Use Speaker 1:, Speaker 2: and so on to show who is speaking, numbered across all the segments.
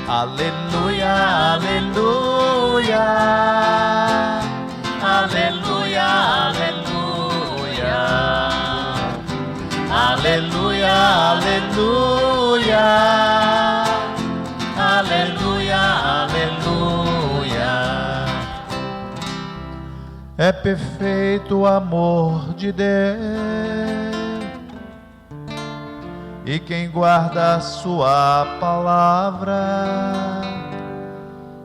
Speaker 1: Aleluia, aleluia, aleluia, aleluia, aleluia, aleluia, aleluia, aleluia. É perfeito o amor de Deus, e quem guarda a sua palavra.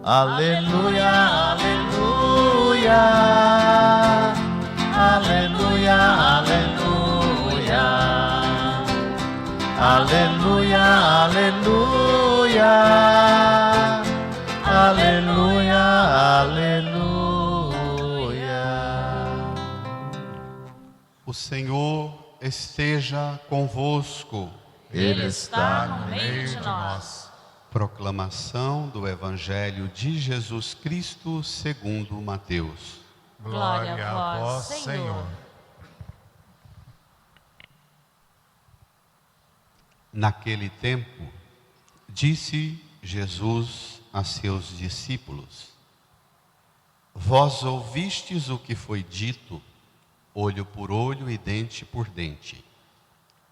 Speaker 1: Aleluia, aleluia, aleluia, aleluia, aleluia, aleluia, aleluia, aleluia.
Speaker 2: O Senhor esteja convosco.
Speaker 3: Ele está no meio de nós.
Speaker 2: Proclamação do Evangelho de Jesus Cristo segundo Mateus.
Speaker 3: Glória a vós, Senhor.
Speaker 2: Naquele tempo, disse Jesus a seus discípulos: Vós ouvistes o que foi dito, olho por olho e dente por dente.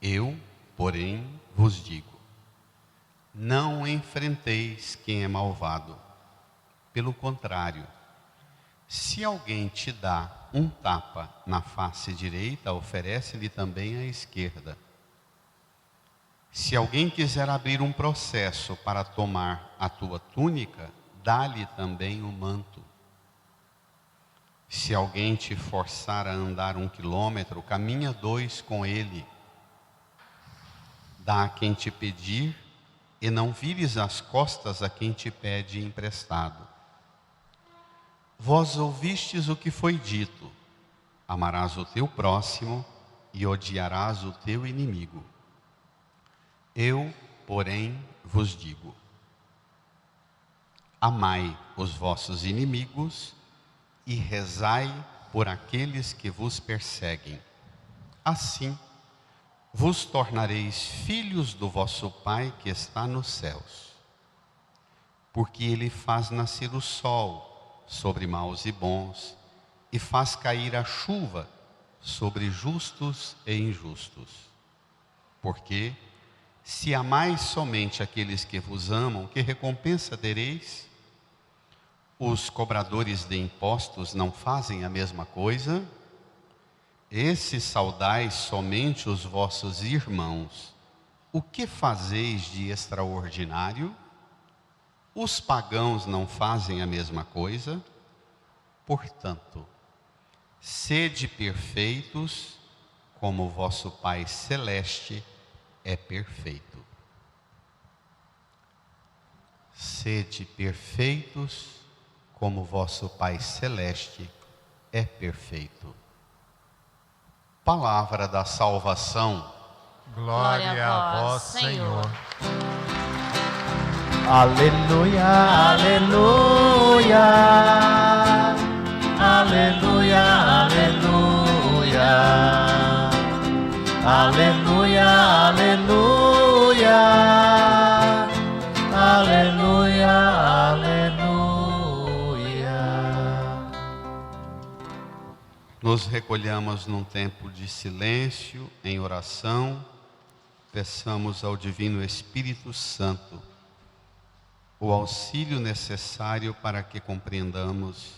Speaker 2: Eu, porém, vos digo: não enfrenteis quem é malvado. Pelo contrário, se alguém te dá um tapa na face direita, oferece-lhe também a esquerda. Se alguém quiser abrir um processo para tomar a tua túnica, dá-lhe também o manto. Se alguém te forçar a andar 1 quilômetro, caminha 2 com ele. Dá a quem te pedir, e não vires as costas a quem te pede emprestado. Vós ouvistes o que foi dito: amarás o teu próximo e odiarás o teu inimigo. Eu, porém, vos digo: amai os vossos inimigos e rezai por aqueles que vos perseguem. Assim, vos tornareis filhos do vosso Pai que está nos céus. Porque Ele faz nascer o sol sobre maus e bons, e faz cair a chuva sobre justos e injustos. Porque, se amais somente aqueles que vos amam, que recompensa tereis? Os cobradores de impostos não fazem a mesma coisa? Esses saudais somente os vossos irmãos. O que fazeis de extraordinário? Os pagãos não fazem a mesma coisa? Portanto, sede perfeitos, como o vosso Pai Celeste é perfeito. Sede perfeitos, como o vosso Pai Celeste é perfeito. Palavra da salvação.
Speaker 3: Glória a vós, Senhor.
Speaker 1: Aleluia, aleluia, aleluia, aleluia, aleluia, aleluia, aleluia, aleluia.
Speaker 2: Nos recolhamos num tempo de silêncio, em oração. Peçamos ao Divino Espírito Santo o auxílio necessário para que compreendamos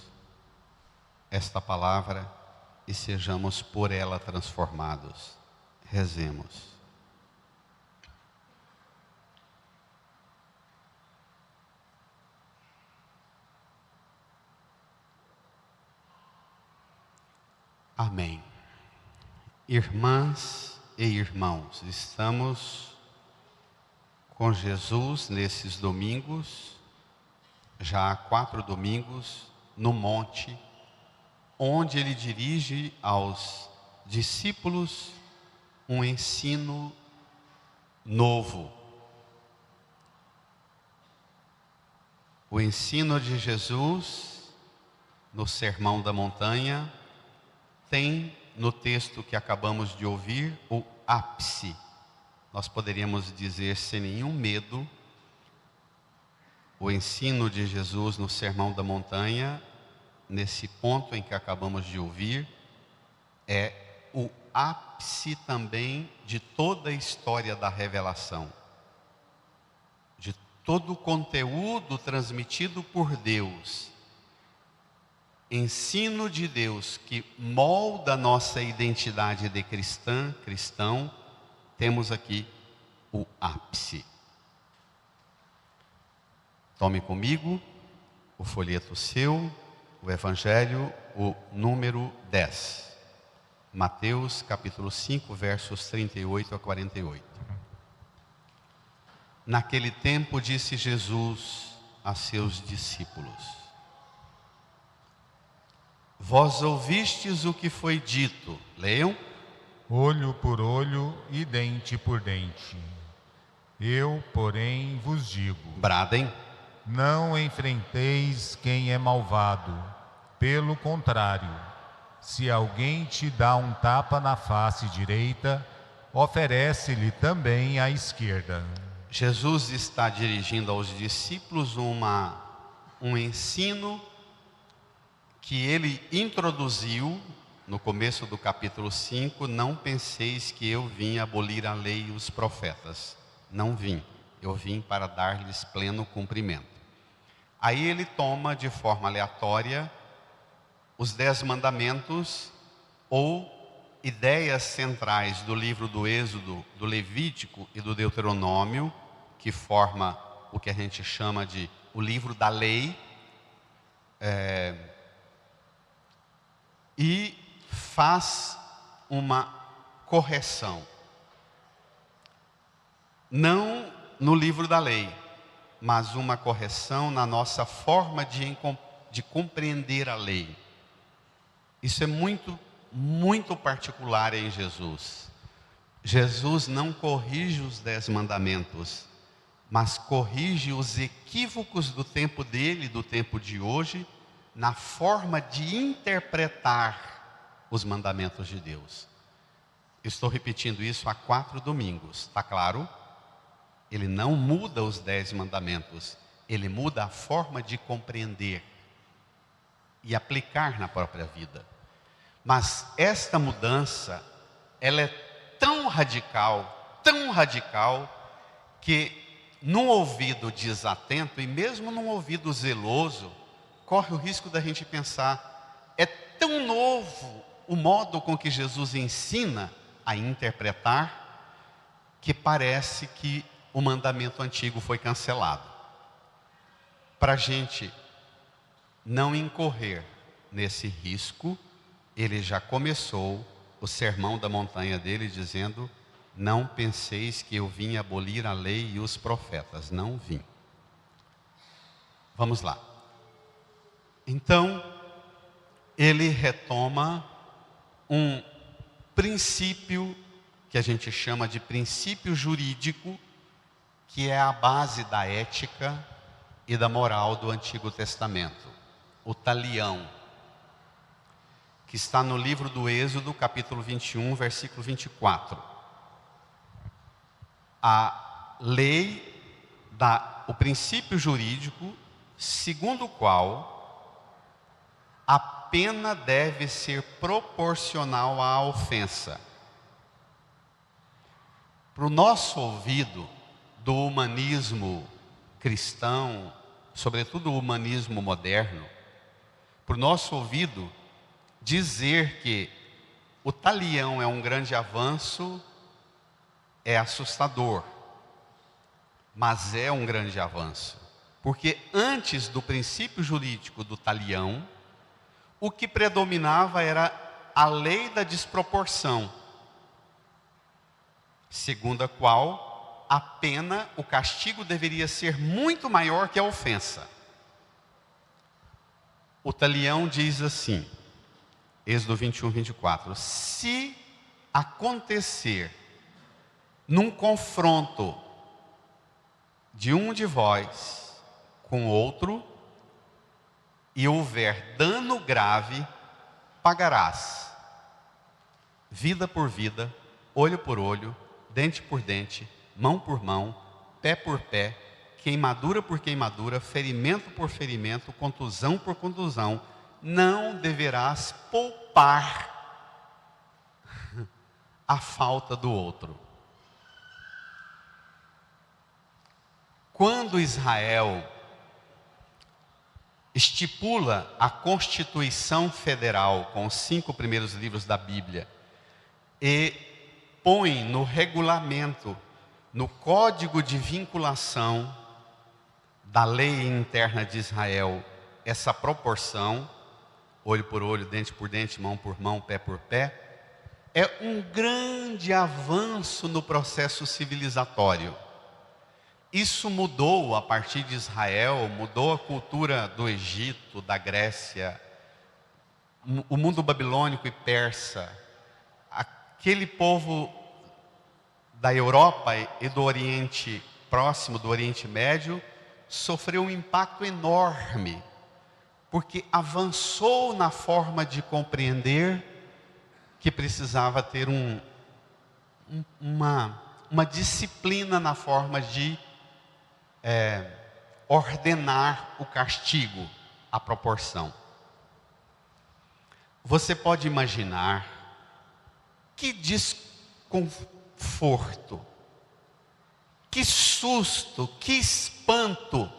Speaker 2: esta palavra e sejamos por ela transformados. Rezemos. Amém. Irmãs e irmãos, estamos com Jesus nesses domingos, já há 4 domingos, no monte, onde ele dirige aos discípulos um ensino novo. O ensino de Jesus no Sermão da Montanha tem no texto que acabamos de ouvir o ápice. Nós poderíamos dizer sem nenhum medo O ensino de Jesus no Sermão da Montanha, nesse ponto em que acabamos de ouvir, é o ápice também de toda a história da revelação, de todo o conteúdo transmitido por Deus, ensino de Deus que molda a nossa identidade de cristão, temos aqui o ápice. Tome comigo o folheto seu, o Evangelho, o número 10. Mateus capítulo 5, versos 38 a 48. Naquele tempo disse Jesus a seus discípulos: Vós ouvistes o que foi dito, leiam.
Speaker 3: Olho por olho e dente por dente. Eu, porém, vos digo:
Speaker 2: Bradem.
Speaker 3: não enfrenteis quem é malvado. Pelo contrário, se alguém te dá um tapa na face direita, oferece-lhe também a esquerda.
Speaker 2: Jesus está dirigindo aos discípulos um ensino que ele introduziu no começo do capítulo 5. Não penseis que eu vim abolir a lei e os profetas. Não vim. Eu vim para dar-lhes pleno cumprimento. Aí ele toma de forma aleatória os 10 mandamentos ou ideias centrais do livro do Êxodo, do Levítico e do Deuteronômio, que forma o que a gente chama de o livro da lei, e faz uma correção. Não no livro da lei, mas uma correção na nossa forma de compreender a lei. Isso é muito, muito particular em Jesus. Jesus não corrige os 10 mandamentos, mas corrige os equívocos do tempo dele, do tempo de hoje, na forma de interpretar os mandamentos de Deus. Estou repetindo isso há 4 domingos, está claro? Ele não muda os 10 mandamentos, ele muda a forma de compreender e aplicar na própria vida. Mas esta mudança, ela é tão radical, que num ouvido desatento e mesmo num ouvido zeloso, corre o risco da gente pensar: é tão novo o modo com que Jesus ensina a interpretar, que parece que o mandamento antigo foi cancelado. Para a gente não incorrer nesse risco, ele já começou o sermão da montanha dele dizendo: não penseis que eu vim abolir a lei e os profetas. Não vim. Vamos lá. Então, ele retoma um princípio que a gente chama de princípio jurídico, que é a base da ética e da moral do Antigo Testamento, o talião, que está no livro do Êxodo, capítulo 21, versículo 24. A lei, o princípio jurídico, segundo o qual a pena deve ser proporcional à ofensa. Para o nosso ouvido, do humanismo cristão, sobretudo o humanismo moderno, para o nosso ouvido, dizer que o talião é um grande avanço é assustador, mas é um grande avanço, porque antes do princípio jurídico do talião, o que predominava era a lei da desproporção, segundo a qual a pena, o castigo deveria ser muito maior que a ofensa. O talião diz assim, Êxodo 21, 24: se acontecer num confronto de um de vós com outro, e houver dano grave, pagarás, vida por vida, olho por olho, dente por dente, mão por mão, pé por pé, queimadura por queimadura, ferimento por ferimento, contusão por contusão, não deverás poupar a falta do outro. Quando Israel estipula a Constituição Federal com os 5 primeiros livros da Bíblia e põe no regulamento, no código de vinculação da lei interna de Israel, essa proporção, olho por olho, dente por dente, mão por mão, pé por pé, é um grande avanço no processo civilizatório. Isso mudou a partir de Israel, mudou a cultura do Egito, da Grécia, o mundo babilônico e persa. Aquele povo da Europa e do Oriente Próximo, do Oriente Médio, sofreu um impacto enorme, porque avançou na forma de compreender que precisava ter uma disciplina na forma de ordenar o castigo, a proporção. Você pode imaginar que desconforto, que susto, que espanto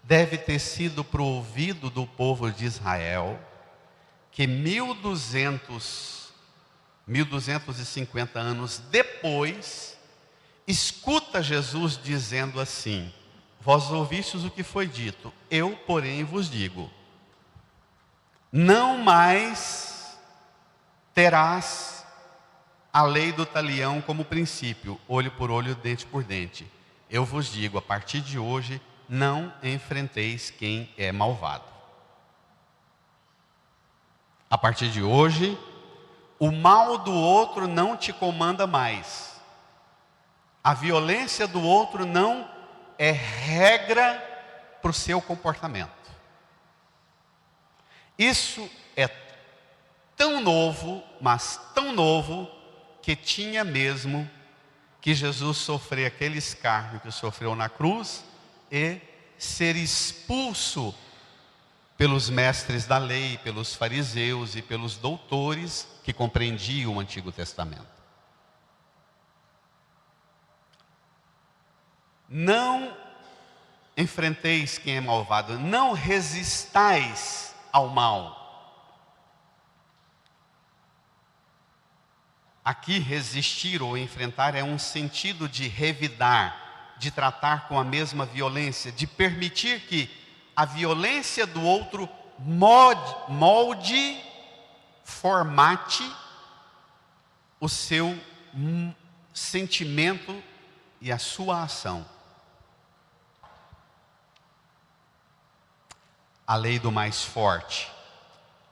Speaker 2: deve ter sido para o ouvido do povo de Israel, que 1250 anos depois, escuta Jesus dizendo assim: vós ouvistes o que foi dito, eu porém vos digo, não mais terás a lei do talião como princípio, olho por olho, dente por dente. Eu vos digo, a partir de hoje, não enfrenteis quem é malvado. A partir de hoje, o mal do outro não te comanda mais. A violência do outro não é regra para o seu comportamento. Isso é tão novo, mas tão novo, que tinha mesmo que Jesus sofrer aquele escárnio que sofreu na cruz e ser expulso pelos mestres da lei, pelos fariseus e pelos doutores que compreendiam o Antigo Testamento. Não enfrenteis quem é malvado, não resistais ao mal. Aqui resistir ou enfrentar é um sentido de revidar, de tratar com a mesma violência, de permitir que a violência do outro molde, formate o seu sentimento e a sua ação. A lei do mais forte,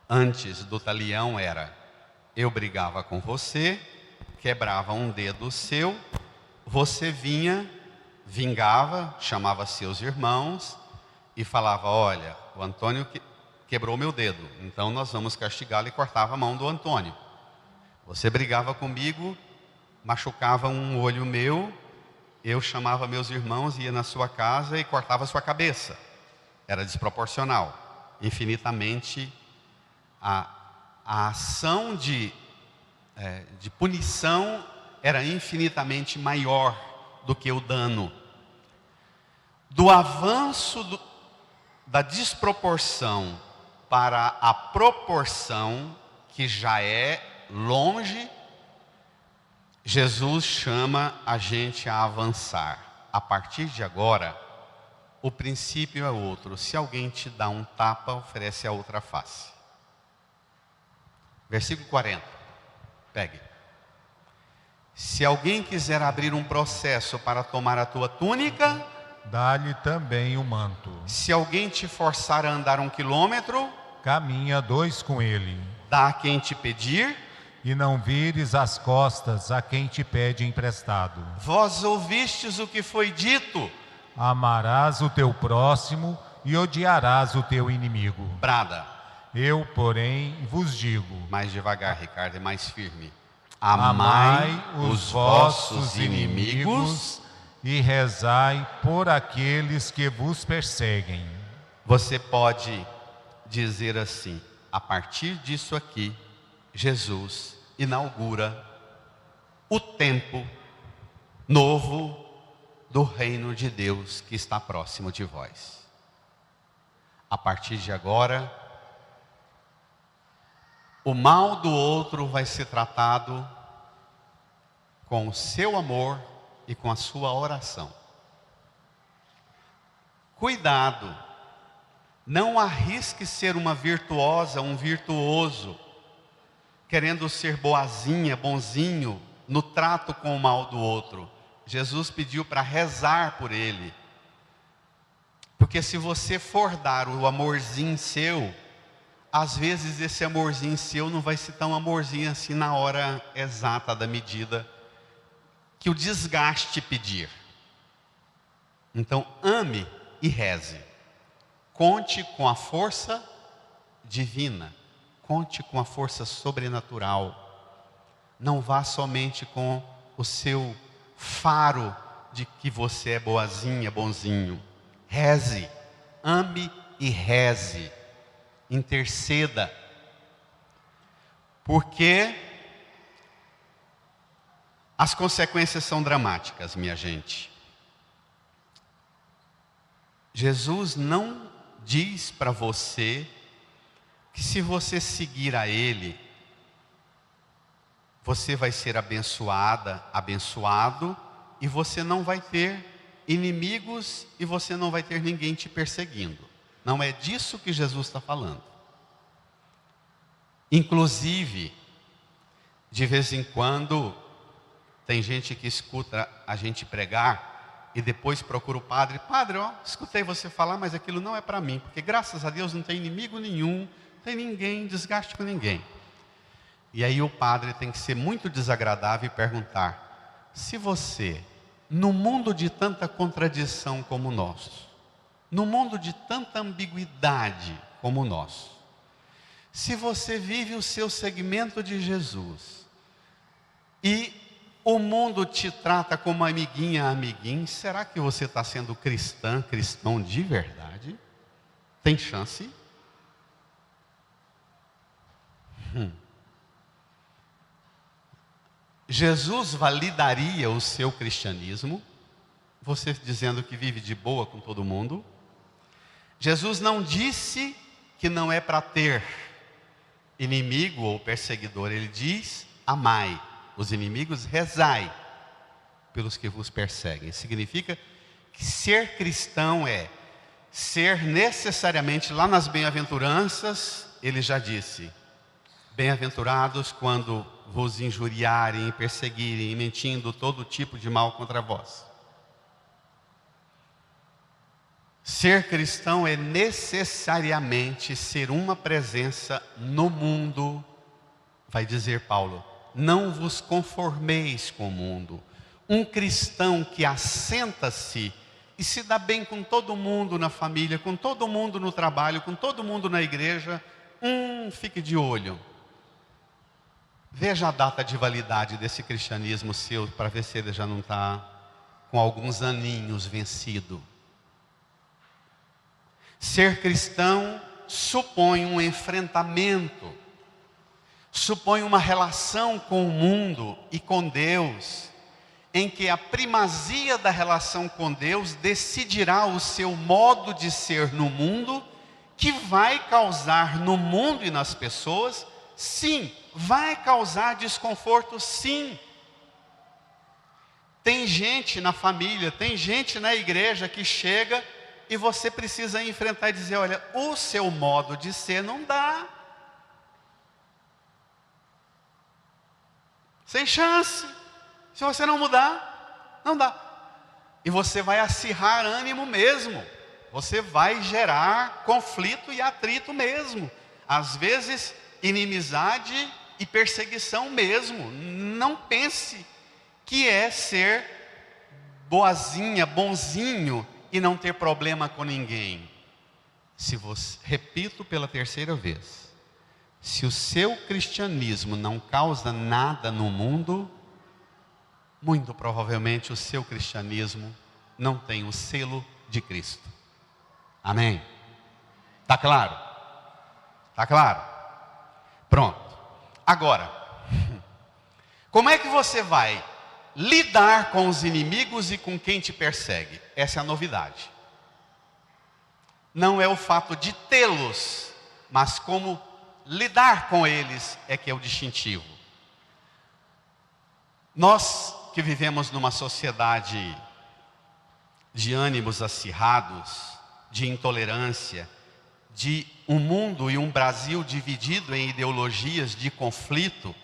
Speaker 2: antes do talião, era: eu brigava com você, quebrava um dedo seu, você vinha, vingava, chamava seus irmãos e falava: olha, o Antônio quebrou meu dedo, então nós vamos castigá-lo, e cortava a mão do Antônio. Você brigava comigo, machucava um olho meu, eu chamava meus irmãos, ia na sua casa e cortava a sua cabeça. Era desproporcional. Infinitamente, a ação de punição era infinitamente maior do que o dano. Do avanço da desproporção para a proporção, que já é longe, Jesus chama a gente a avançar. A partir de agora, o princípio é outro: se alguém te dá um tapa, oferece a outra face. Versículo 40, pegue. Se alguém quiser abrir um processo para tomar a tua túnica,
Speaker 3: dá-lhe também o manto.
Speaker 2: Se alguém te forçar a andar 1 quilômetro,
Speaker 3: caminha 2 com ele.
Speaker 2: Dá a quem te pedir,
Speaker 3: e não vires as costas a quem te pede emprestado.
Speaker 2: Vós ouvistes o que foi dito:
Speaker 3: amarás o teu próximo e odiarás o teu inimigo.
Speaker 2: Brada.
Speaker 3: Eu, porém, vos digo.
Speaker 2: Mais devagar, Ricardo, é mais firme.
Speaker 3: Amai os vossos inimigos e rezai por aqueles que vos perseguem.
Speaker 2: Você pode dizer assim: a partir disso aqui, Jesus inaugura o tempo novo do reino de Deus que está próximo de vós. A partir de agora, o mal do outro vai ser tratado com o seu amor e com a sua oração. Cuidado, não arrisque ser uma virtuosa, um virtuoso, querendo ser boazinha, bonzinho, no trato com o mal do outro. Jesus pediu para rezar por ele. Porque se você for dar o amorzinho seu, às vezes esse amorzinho seu não vai ser tão amorzinho assim na hora exata da medida que o desgaste pedir. Então ame e reze. Conte com a força divina. Conte com a força sobrenatural. Não vá somente com o seu faro de que você é boazinha, bonzinho. Reze, ame e reze. Interceda. Porque as consequências são dramáticas, minha gente. Jesus não diz para você que se você seguir a Ele, você vai ser abençoada, abençoado, e você não vai ter inimigos e você não vai ter ninguém te perseguindo. Não é disso que Jesus está falando. Inclusive, de vez em quando, tem gente que escuta a gente pregar e depois procura o padre. Padre, ó, escutei você falar, mas aquilo não é para mim, porque graças a Deus não tem inimigo nenhum, não tem ninguém, desgaste com ninguém. E aí o padre tem que ser muito desagradável e perguntar: se você, no mundo de tanta contradição como o nosso, no mundo de tanta ambiguidade como o nosso, se você vive o seu segmento de Jesus e o mundo te trata como amiguinha, amiguinho, será que você está sendo cristão de verdade? Tem chance? Jesus validaria o seu cristianismo, você dizendo que vive de boa com todo mundo. Jesus não disse que não é para ter inimigo ou perseguidor. Ele diz: amai os inimigos, rezai pelos que vos perseguem. Significa que ser cristão é ser necessariamente, lá nas bem-aventuranças, ele já disse: bem-aventurados quando vos injuriarem, perseguirem, mentindo todo tipo de mal contra vós. Ser cristão é necessariamente ser uma presença no mundo. Vai dizer Paulo: não vos conformeis com o mundo. Um cristão que assenta-se e se dá bem com todo mundo na família, com todo mundo no trabalho, com todo mundo na igreja, fique de olho. Veja a data de validade desse cristianismo seu, para ver se ele já não está com alguns aninhos vencido. Ser cristão supõe um enfrentamento, supõe uma relação com o mundo e com Deus, em que a primazia da relação com Deus decidirá o seu modo de ser no mundo, que vai causar no mundo e nas pessoas, sim, vai causar desconforto, sim. Tem gente na família, tem gente na igreja que chega e você precisa enfrentar e dizer: olha, o seu modo de ser não dá. Sem chance. Se você não mudar, não dá. E você vai acirrar ânimo mesmo. Você vai gerar conflito e atrito mesmo. Às vezes, inimizade e perseguição mesmo. Não pense que é ser boazinha, bonzinho e não ter problema com ninguém. Se você, repito pela terceira vez, se o seu cristianismo não causa nada no mundo, muito provavelmente o seu cristianismo não tem o selo de Cristo. Amém? Tá claro? Tá claro? Pronto. Agora, como é que você vai lidar com os inimigos e com quem te persegue? Essa é a novidade. Não é o fato de tê-los, mas como lidar com eles é que é o distintivo. Nós que vivemos numa sociedade de ânimos acirrados, de intolerância, de um mundo e um Brasil dividido em ideologias de conflito,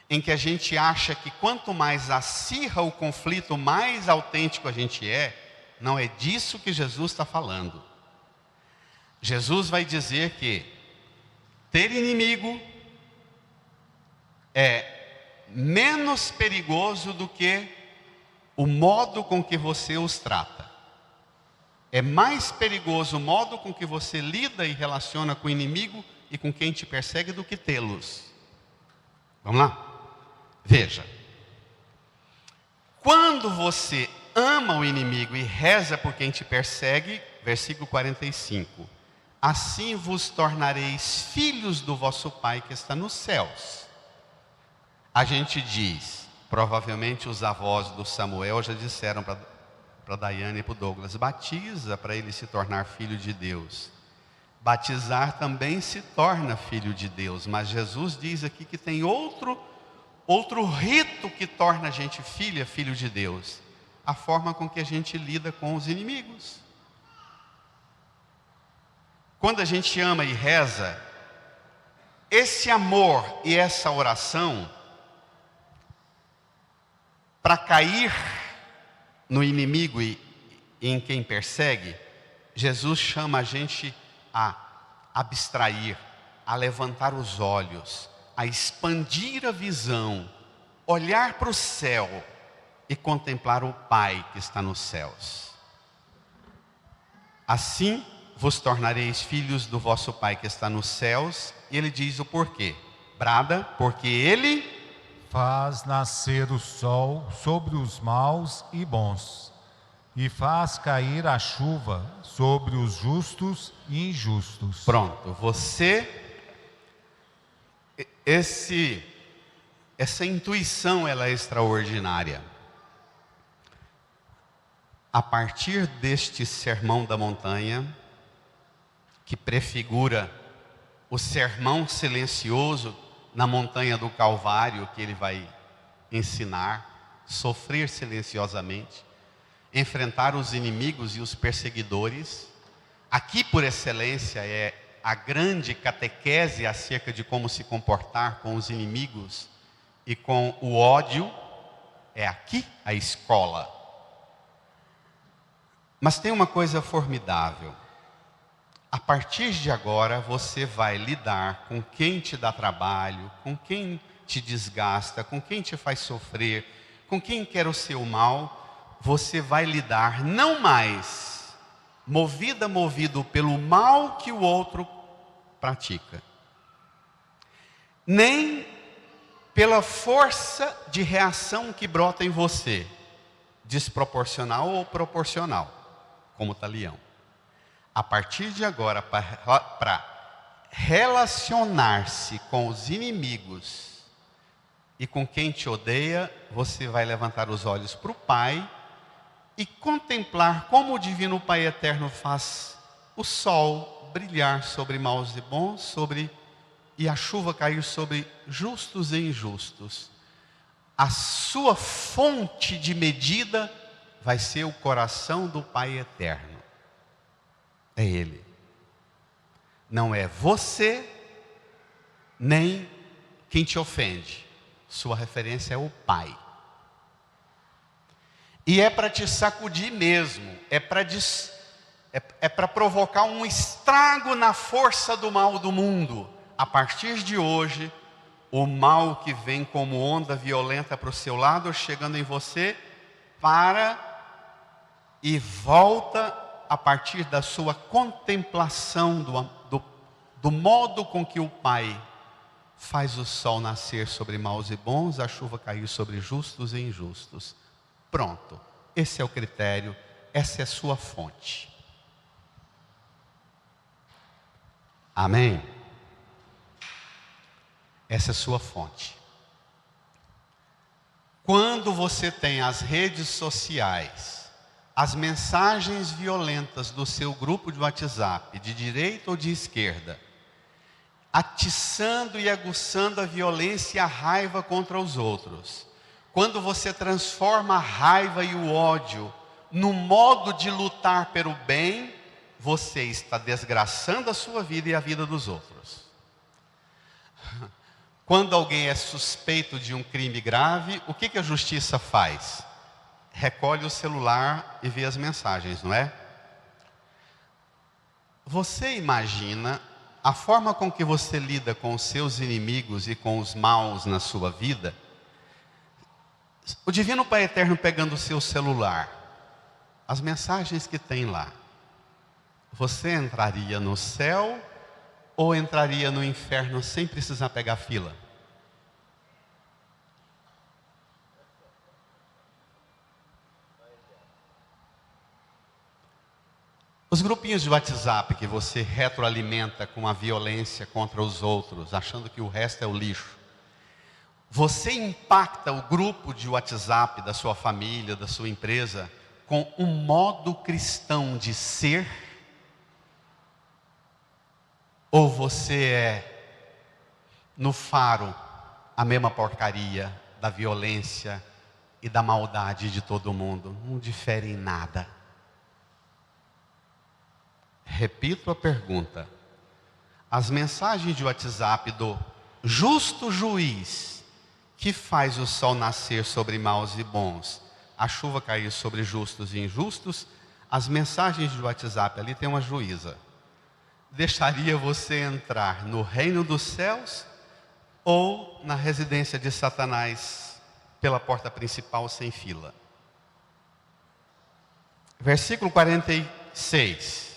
Speaker 2: em que a gente acha que quanto mais acirra o conflito, mais autêntico a gente é. Não é disso que Jesus está falando. Jesus vai dizer que ter inimigo é menos perigoso do que o modo com que você os trata. É mais perigoso o modo com que você lida e relaciona com o inimigo e com quem te persegue do que tê-los. Vamos lá? Veja. Quando você ama o inimigo e reza por quem te persegue, versículo 45. Assim vos tornareis filhos do vosso Pai que está nos céus. A gente diz, provavelmente os avós do Samuel já disseram para Daiane e para o Douglas, batiza para ele se tornar filho de Deus. Batizar também se torna filho de Deus, mas Jesus diz aqui que tem outro rito que torna a gente filho de Deus. A forma com que a gente lida com os inimigos. Quando a gente ama e reza, esse amor e essa oração, para cair no inimigo e em quem persegue, Jesus chama a gente a abstrair, a levantar os olhos, a expandir a visão, olhar para o céu e contemplar o Pai que está nos céus. Assim vos tornareis filhos do vosso Pai que está nos céus. E ele diz o porquê. Brada, porque ele
Speaker 3: faz nascer o sol sobre os maus e bons, e faz cair a chuva sobre os justos e injustos.
Speaker 2: Pronto, essa intuição ela é extraordinária. A partir deste sermão da montanha, que prefigura o sermão silencioso na montanha do Calvário, que ele vai ensinar, sofrer silenciosamente, enfrentar os inimigos e os perseguidores. Aqui, por excelência, é a grande catequese acerca de como se comportar com os inimigos e com o ódio. É aqui a escola. Mas tem uma coisa formidável. A partir de agora, você vai lidar com quem te dá trabalho, com quem te desgasta, com quem te faz sofrer, com quem quer o seu mal. Você vai lidar não mais movido pelo mal que o outro pratica, nem pela força de reação que brota em você, desproporcional ou proporcional, como talião. A partir de agora, para relacionar-se com os inimigos e com quem te odeia, você vai levantar os olhos para o Pai e contemplar como o Divino Pai Eterno faz o sol brilhar sobre maus e bons, e a chuva cair sobre justos e injustos. A sua fonte de medida vai ser o coração do Pai Eterno. É Ele. Não é você, nem quem te ofende. Sua referência é o Pai. E é para te sacudir mesmo. É para provocar um estrago na força do mal do mundo. A partir de hoje, o mal que vem como onda violenta para o seu lado, chegando em você, para e volta a partir da sua contemplação do modo com que o Pai faz o sol nascer sobre maus e bons, a chuva cair sobre justos e injustos. Pronto, esse é o critério, essa é a sua fonte. Amém? Essa é a sua fonte. Quando você tem as redes sociais, as mensagens violentas do seu grupo de WhatsApp, de direita ou de esquerda, atiçando e aguçando a violência e a raiva contra os outros, quando você transforma a raiva e o ódio no modo de lutar pelo bem, você está desgraçando a sua vida e a vida dos outros. Quando alguém é suspeito de um crime grave, o que a justiça faz? Recolhe o celular e vê as mensagens, não é? Você imagina a forma com que você lida com os seus inimigos e com os maus na sua vida? O Divino Pai Eterno pegando o seu celular, as mensagens que tem lá, você entraria no céu ou entraria no inferno sem precisar pegar fila? Os grupinhos de WhatsApp que você retroalimenta com a violência contra os outros, achando que o resto é o lixo. Você impacta o grupo de WhatsApp da sua família, da sua empresa, com um modo cristão de ser? Ou você é, no faro, a mesma porcaria da violência e da maldade de todo mundo? Não difere em nada. Repito a pergunta. As mensagens de WhatsApp do justo juiz, que faz o sol nascer sobre maus e bons, a chuva cair sobre justos e injustos, as mensagens de WhatsApp, ali tem uma juíza. Deixaria você entrar no reino dos céus ou na residência de Satanás pela porta principal sem fila? Versículo 46.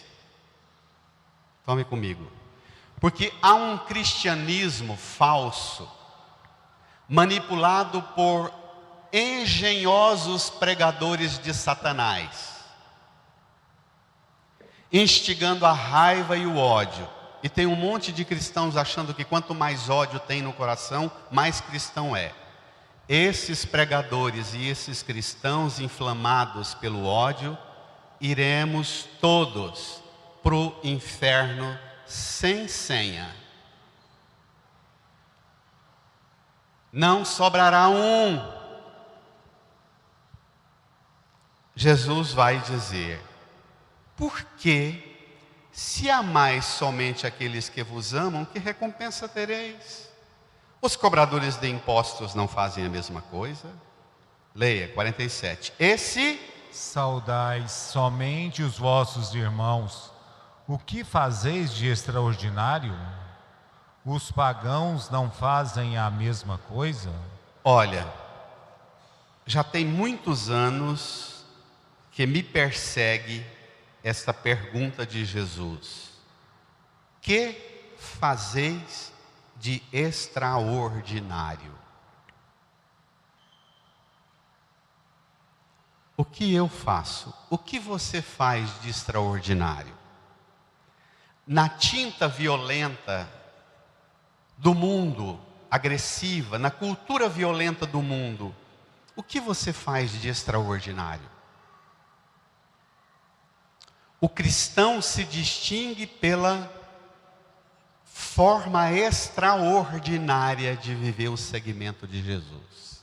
Speaker 2: Tome comigo. Porque há um cristianismo falso, manipulado por engenhosos pregadores de Satanás, instigando a raiva e o ódio. E tem um monte de cristãos achando que quanto mais ódio tem no coração, mais cristão é. Esses pregadores e esses cristãos inflamados pelo ódio, iremos todos para o inferno sem senha. Não sobrará um. Jesus vai dizer: por que, se amais somente aqueles que vos amam, que recompensa tereis? Os cobradores de impostos não fazem a mesma coisa? Leia, 47.
Speaker 3: Saudais somente os vossos irmãos. O que fazeis de extraordinário? Os pagãos não fazem a mesma coisa?
Speaker 2: Olha, já tem muitos anos que me persegue esta pergunta de Jesus: que fazeis de extraordinário? O que eu faço? O que você faz de extraordinário? Na tinta violenta do mundo, agressiva, na cultura violenta do mundo, o que você faz de extraordinário? O cristão se distingue pela forma extraordinária de viver o segmento de Jesus.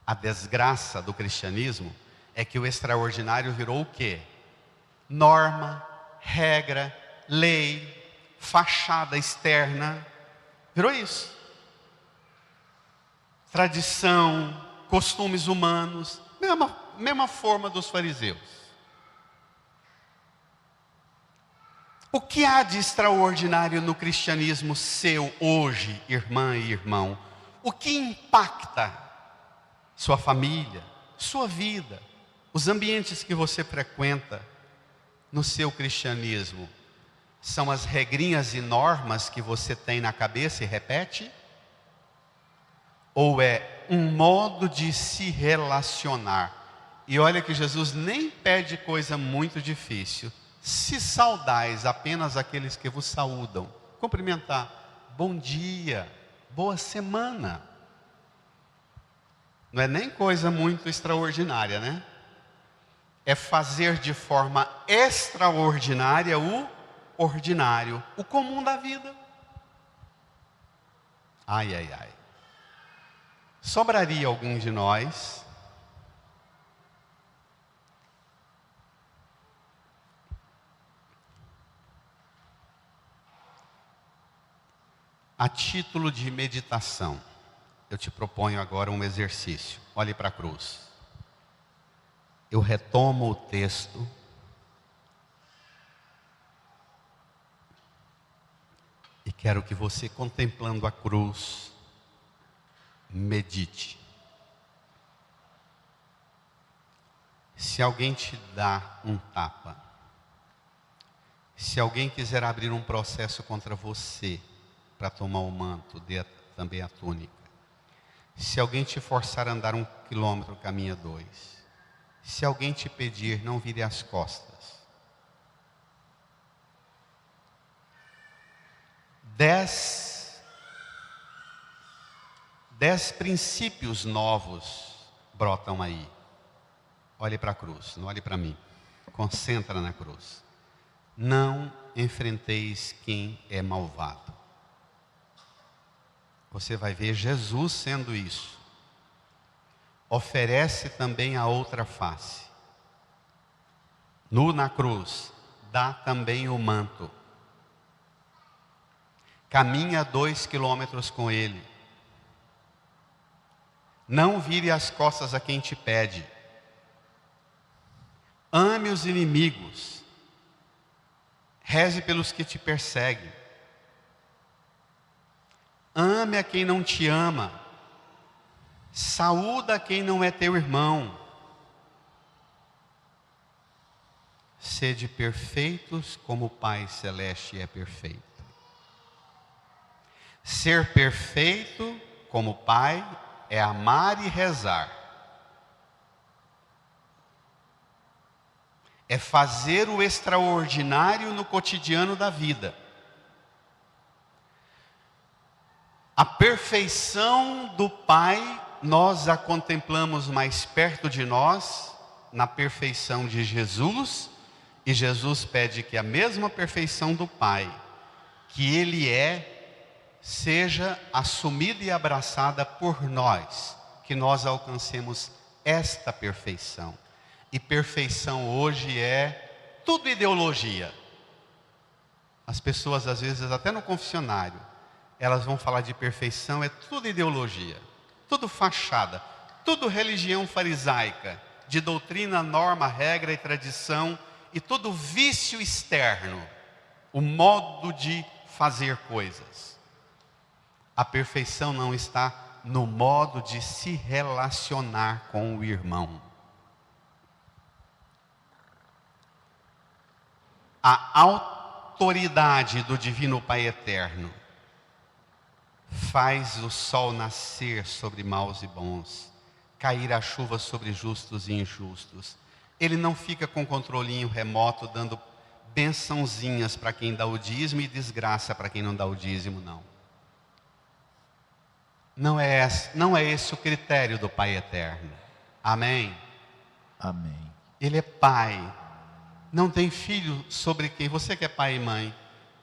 Speaker 2: A desgraça do cristianismo é que o extraordinário virou o quê? Norma, regra, lei, fachada externa. Virou isso. Tradição, costumes humanos, mesma forma dos fariseus. O que há de extraordinário no cristianismo seu hoje, irmã e irmão? O que impacta sua família, sua vida, os ambientes que você frequenta no seu cristianismo? São as regrinhas e normas que você tem na cabeça e repete? Ou é um modo de se relacionar E olha que Jesus nem pede coisa muito difícil. Se saudais apenas aqueles que vos saúdam, cumprimentar, bom dia, boa semana. Não é nem coisa muito extraordinária, né? É fazer de forma extraordinária o ordinário, o comum da vida. Ai, ai, ai. Sobraria algum de nós a título de meditação. Eu te proponho agora um exercício. Olhe para a cruz. Eu retomo o texto. E quero que você, contemplando a cruz, medite. Se alguém te dá um tapa, se alguém quiser abrir um processo contra você, para tomar o manto, dê também a túnica. Se alguém te forçar a andar 1 quilômetro, caminha 2. Se alguém te pedir, não vire as costas. 10 princípios novos brotam aí. Olhe para a cruz, não olhe para mim. Concentra na cruz. Não enfrenteis quem é malvado. Você vai ver Jesus sendo isso. Oferece também a outra face. Nu na cruz, dá também o manto. Caminha 2 quilômetros com ele. Não vire as costas a quem te pede. Ame os inimigos. Reze pelos que te perseguem. Ame a quem não te ama. Saúda a quem não é teu irmão. Sede perfeitos como o Pai Celeste é perfeito. Ser perfeito como o Pai é amar e rezar. É fazer o extraordinário no cotidiano da vida. A perfeição do Pai, nós a contemplamos mais perto de nós, na perfeição de Jesus, e Jesus pede que a mesma perfeição do Pai, que Ele é, seja assumida e abraçada por nós, que nós alcancemos esta perfeição. E perfeição hoje é tudo ideologia. As pessoas às vezes, até no confessionário, elas vão falar de perfeição, é tudo ideologia, tudo fachada, tudo religião farisaica, de doutrina, norma, regra e tradição, e tudo vício externo, o modo de fazer coisas. A perfeição não está no modo de se relacionar com o irmão. A autoridade do Divino Pai Eterno faz o sol nascer sobre maus e bons, cair a chuva sobre justos e injustos. Ele não fica com controlinho remoto, dando bençãozinhas para quem dá o dízimo e desgraça para quem não dá o dízimo, não. Não é esse o critério do Pai Eterno. Amém?
Speaker 1: Amém.
Speaker 2: Ele é Pai. Não tem filho sobre quem, você que é pai e mãe,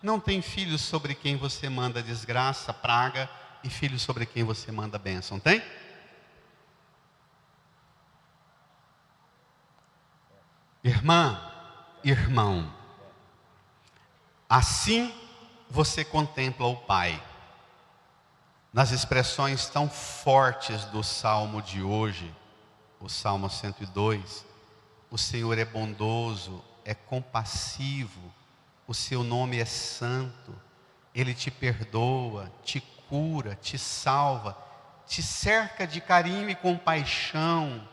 Speaker 2: não tem filho sobre quem você manda desgraça, praga, e filho sobre quem você manda bênção, tem? Irmã, irmão, assim você contempla o Pai. Nas expressões tão fortes do Salmo de hoje, o Salmo 102, o Senhor é bondoso, é compassivo, o seu nome é santo, Ele te perdoa, te cura, te salva, te cerca de carinho e compaixão,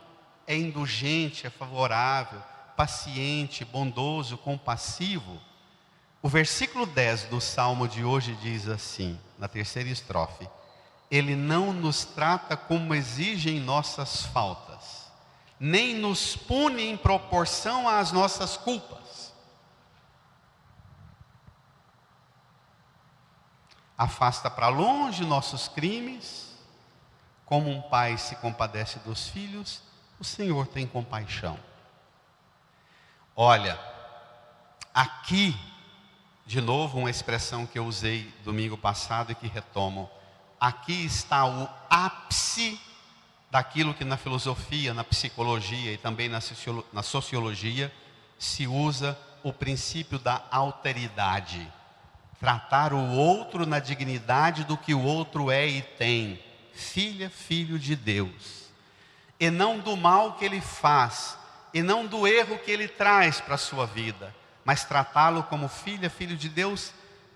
Speaker 2: é indulgente, é favorável, paciente, bondoso, compassivo. O versículo 10 do Salmo de hoje diz assim, na terceira estrofe: Ele não nos trata como exigem nossas faltas, nem nos pune em proporção às nossas culpas. Afasta para longe nossos crimes, como um pai se compadece dos filhos, o Senhor tem compaixão. Olha, aqui, de novo, uma expressão que eu usei domingo passado e que retomo. Aqui está o ápice daquilo que na filosofia, na psicologia e também na sociologia se usa o princípio da alteridade. Tratar o outro na dignidade do que o outro é e tem. Filha, filho de Deus. E não do mal que ele faz, e não do erro que ele traz para a sua vida, mas tratá-lo como filha, filho de Deus,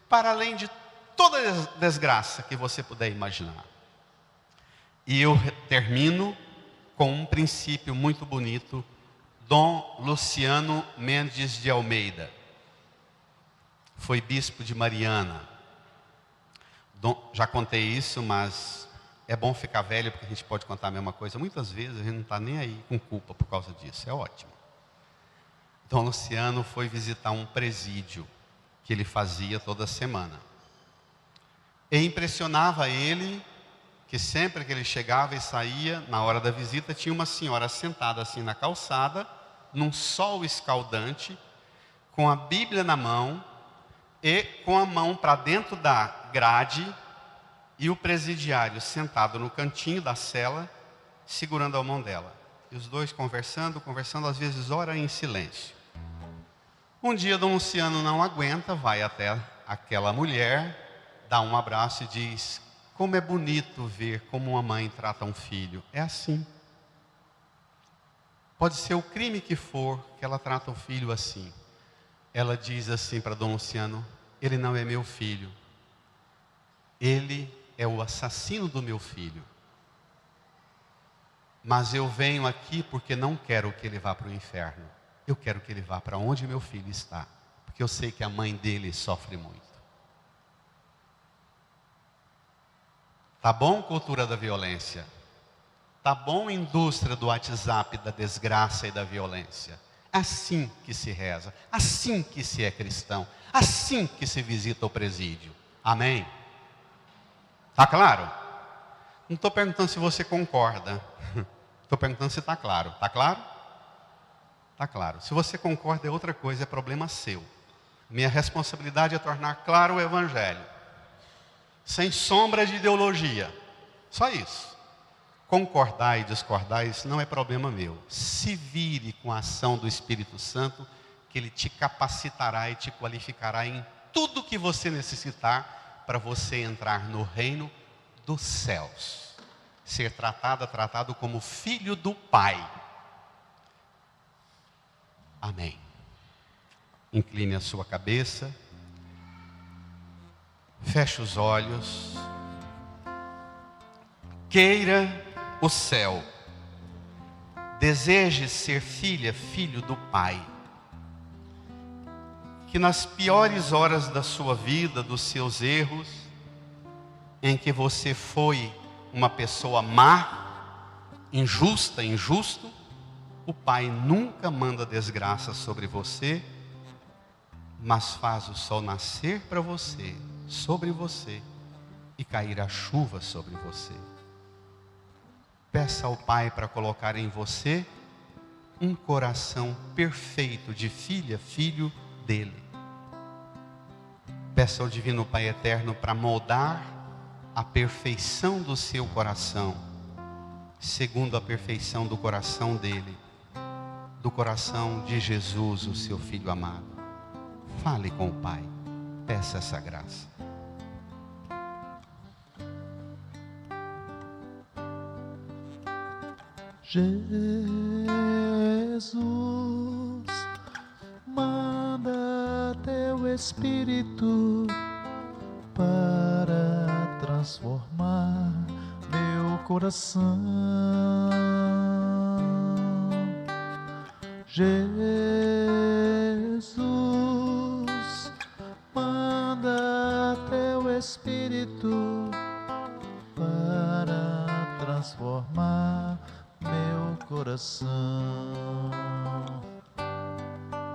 Speaker 2: para além de toda desgraça que você puder imaginar. E eu termino com um princípio muito bonito, Dom Luciano Mendes de Almeida. Foi bispo de Mariana. Já contei isso, mas é bom ficar velho, porque a gente pode contar a mesma coisa. Muitas vezes a gente não está nem aí com culpa por causa disso, é ótimo. Dom Luciano foi visitar um presídio que ele fazia toda semana. E impressionava ele que sempre que ele chegava e saía, na hora da visita, tinha uma senhora sentada assim na calçada, num sol escaldante, com a Bíblia na mão e com a mão para dentro da grade, e o presidiário sentado no cantinho da cela, segurando a mão dela. E os dois conversando, às vezes ora em silêncio. Um dia Dom Luciano não aguenta, vai até aquela mulher, dá um abraço e diz: como é bonito ver como uma mãe trata um filho. É assim. Pode ser o crime que for, que ela trata o filho assim. Ela diz assim para Dom Luciano: ele não é meu filho. Ele é o assassino do meu filho. Mas eu venho aqui porque não quero que ele vá para o inferno. Eu quero que ele vá para onde meu filho está. Porque eu sei que a mãe dele sofre muito. Tá bom, cultura da violência? Tá bom, indústria do WhatsApp, da desgraça e da violência? Assim que se reza, assim que se é cristão, assim que se visita o presídio. Amém? Tá claro? Não estou perguntando se você concorda. Estou perguntando se está claro. Está claro? Está claro. Se você concorda é outra coisa, é problema seu. Minha responsabilidade é tornar claro o Evangelho. Sem sombra de ideologia. Só isso. Concordar e discordar, isso não é problema meu. Se vire com a ação do Espírito Santo, que Ele te capacitará e te qualificará em tudo que você necessitar para você entrar no reino dos céus. Ser tratado como filho do Pai. Amém. Incline a sua cabeça. Feche os olhos. Queira o céu. Deseje ser filha, filho do Pai. Que nas piores horas da sua vida, dos seus erros, em que você foi uma pessoa má, injusta, injusto, o Pai nunca manda desgraça sobre você, mas faz o sol nascer para você, sobre você, e cair a chuva sobre você. Peça ao Pai para colocar em você um coração perfeito de filha, filho dele. Peça ao Divino Pai Eterno para moldar a perfeição do seu coração, segundo a perfeição do coração dele, do coração de Jesus, o seu Filho amado. Fale com o Pai, peça essa graça.
Speaker 1: Jesus, manda teu Espírito para transformar meu coração. Jesus, manda teu Espírito para transformar meu coração. coração.